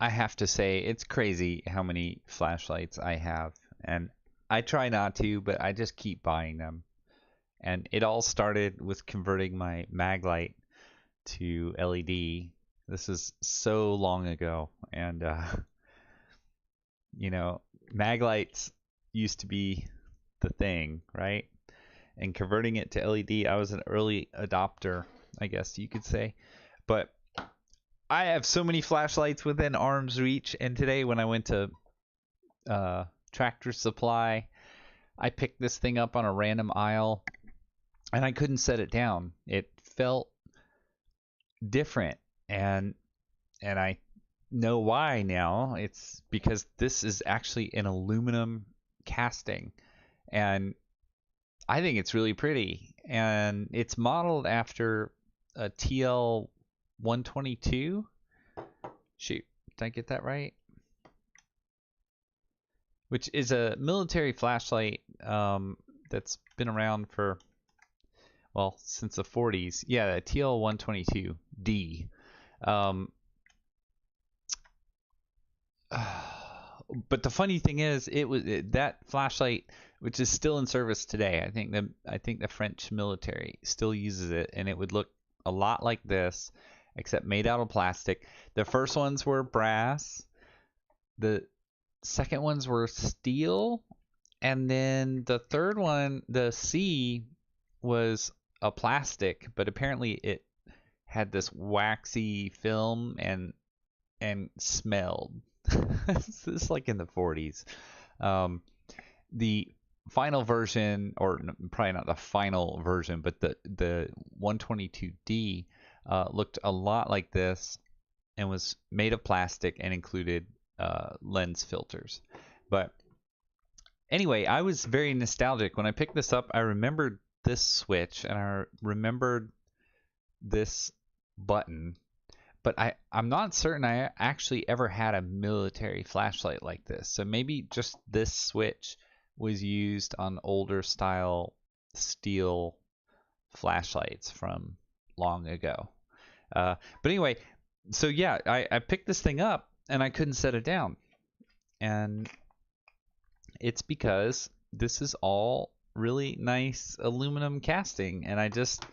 I have to say it's crazy how many flashlights I have, and I try not to, but I just keep buying them. And it all started with converting my mag light to LED. This is so long ago, and you know, mag lights used to be the thing, right? And converting it to LED, I was an early adopter, I guess you could say. But I have so many flashlights within arm's reach, and today when I went to Tractor Supply, I picked this thing up on a random aisle, and I couldn't set it down. It felt different, and I know why now. It's because this is actually an aluminum casting, and I think it's really pretty. And it's modeled after a TL-122. Shoot, did I get that right? Which is a military flashlight that's been around for, well, since the 40s. Yeah, the tl-122-D. Um, but the funny thing is, that flashlight, which is still in service today. I think the French military still uses it, and it would look a lot like this, except made out of plastic. The first ones were brass. The second ones were steel, and then the third one, the C, was a plastic, but apparently it had this waxy film and smelled. This is like in the 40s. The final version, or probably not the final version, but the 122D looked a lot like this and was made of plastic and included lens filters. But anyway, I was very nostalgic when I picked this up. I remembered this switch and I remembered this button, but I'm not certain I actually ever had a military flashlight like this. So maybe just this switch was used on older style steel flashlights from long ago. But anyway, so yeah, I picked this thing up and I couldn't set it down. And it's because this is all really nice aluminum casting. And I just,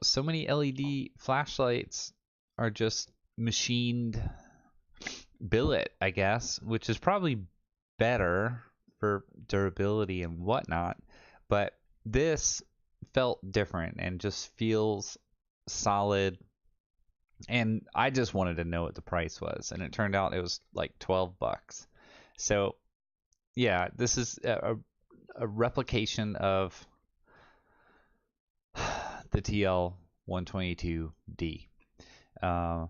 so many LED flashlights are just machined billet, I guess, which is probably better for durability and whatnot. But this felt different and just feels solid. And I just wanted to know what the price was, and it turned out it was like $12. So yeah, this is a replication of the TL-122-D. My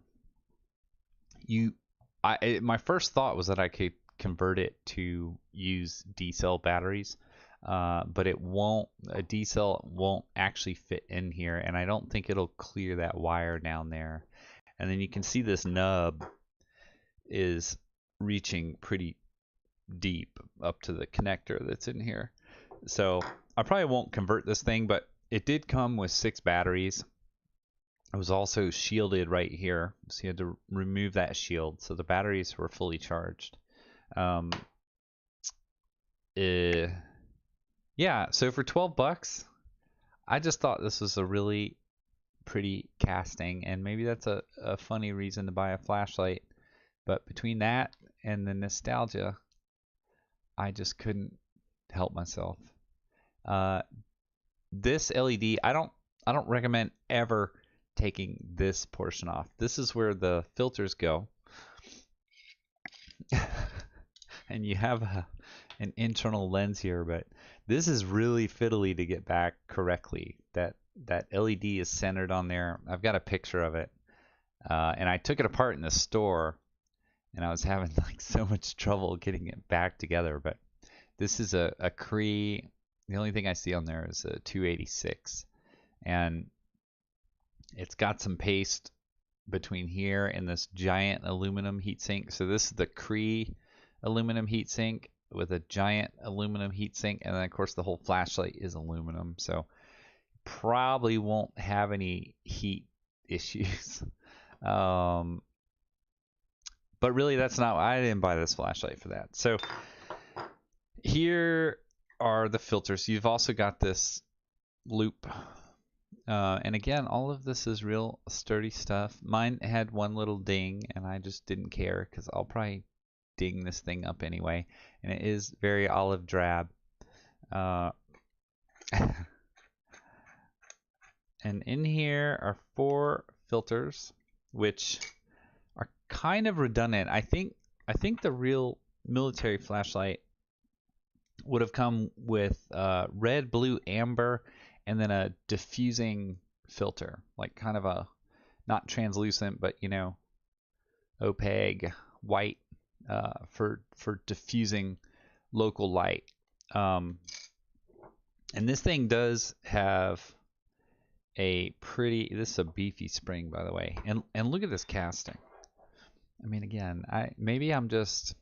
first thought was that I could convert it to use D cell batteries, but it won't. A D cell won't actually fit in here, and I don't think it'll clear that wire down there. And then you can see this nub is reaching pretty deep up to the connector that's in here. So I probably won't convert this thing, but it did come with 6 batteries. It was also shielded right here, so you had to remove that shield, so the batteries were fully charged. Yeah, so for $12, I just thought this was a really pretty casting, and maybe that's a funny reason to buy a flashlight. But between that and the nostalgia, I just couldn't help myself. This LED, I don't recommend ever taking this portion off. This is where the filters go. And you have an internal lens here, but this is really fiddly to get back correctly. That LED is centered on there. I've got a picture of it, and I took it apart in the store, and I was having like so much trouble getting it back together. But this is a Cree. The only thing I see on there is a 286, and it's got some paste between here and this giant aluminum heatsink. So this is the Cree aluminum heatsink with a giant aluminum heatsink, and then of course the whole flashlight is aluminum. So probably won't have any heat issues. But really, that's not, I didn't buy this flashlight for that. So here are the filters. You've also got this loop. And again, all of this is real sturdy stuff. Mine had one little ding, and I just didn't care because I'll probably ding this thing up anyway. And it is very olive drab. And in here are 4 filters, which are kind of redundant. I think the real military flashlight would have come with red, blue, amber, and then a diffusing filter, like kind of a not translucent, but you know, opaque white for diffusing local light. And this thing does have a pretty, this is a beefy spring, by the way, and look at this casting. I mean, again, maybe I'm just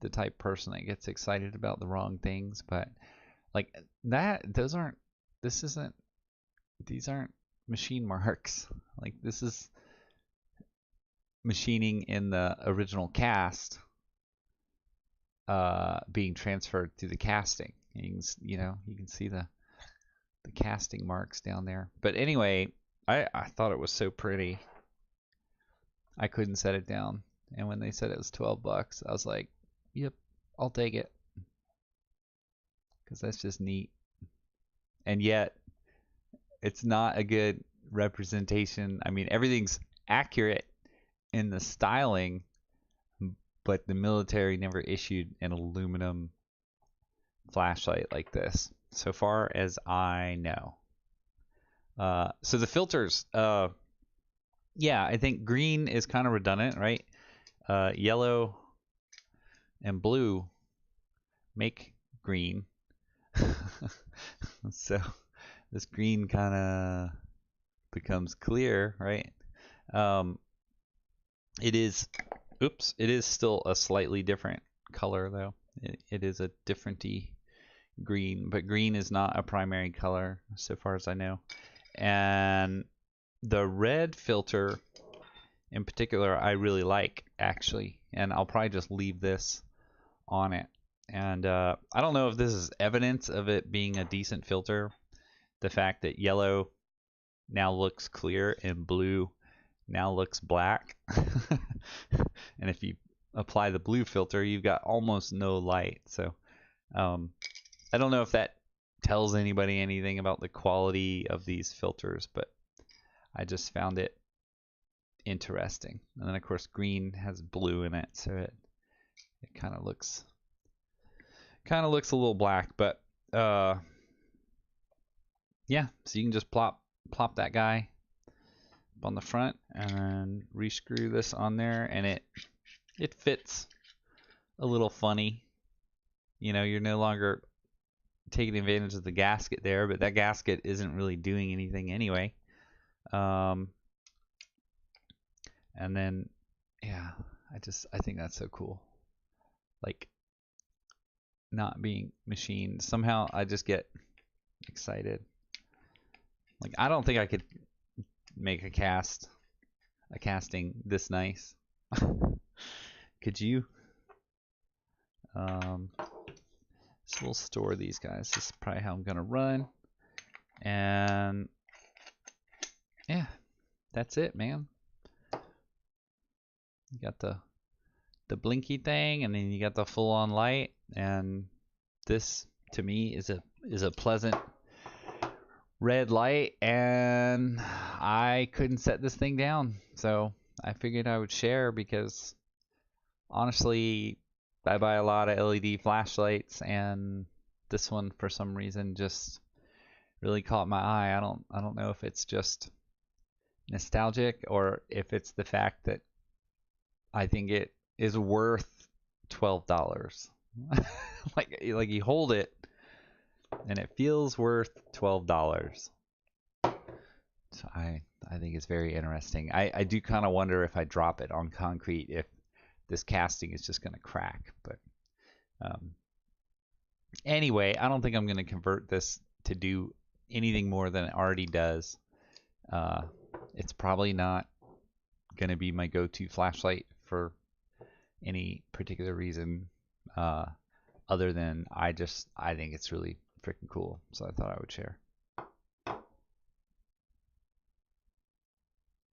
the type person that gets excited about the wrong things, but like that, these aren't machine marks. Like this is machining in the original cast being transferred to the casting. You can see the casting marks down there. But anyway, I thought it was so pretty. I couldn't set it down. And when they said it was $12, I was like, yep, I'll take it. Because that's just neat. And yet, it's not a good representation. I mean, everything's accurate in the styling, but the military never issued an aluminum flashlight like this, so far as I know. So the filters, yeah, I think green is kind of redundant, right? Yellow and blue make green. So this green kind of becomes clear, right? It is still a slightly different color though. It is a different-y green, but green is not a primary color so far as I know. And the red filter in particular I really like, actually, and I'll probably just leave this on it. And I don't know if this is evidence of it being a decent filter, the fact that yellow now looks clear and blue now looks black. And if you apply the blue filter, you've got almost no light. So I don't know if that tells anybody anything about the quality of these filters, but I just found it interesting. And then of course green has blue in it, so it kind of looks a little black, but yeah, so you can just plop that guy up on the front and rescrew this on there, and it fits a little funny. You know, you're no longer taking advantage of the gasket there, but that gasket isn't really doing anything anyway. And then, yeah, I think that's so cool. Like, not being machined. Somehow I just get excited. Like, I don't think I could make a casting this nice. Could you? So we'll store these guys. This is probably how I'm gonna run. And yeah, that's it, man. You got the blinky thing, and then you got the full-on light, and this to me is a pleasant red light, and I couldn't set this thing down, so I figured I would share, because honestly I buy a lot of LED flashlights, and this one for some reason just really caught my eye. I don't know if it's just nostalgic or if it's the fact that I think it is worth $12. like you hold it and it feels worth $12. So I think it's very interesting. I do kind of wonder if I drop it on concrete if this casting is just going to crack. But anyway, I don't think I'm going to convert this to do anything more than it already does. It's probably not going to be my go-to flashlight for any particular reason uh, other than I think it's really freaking cool. So I thought I would share.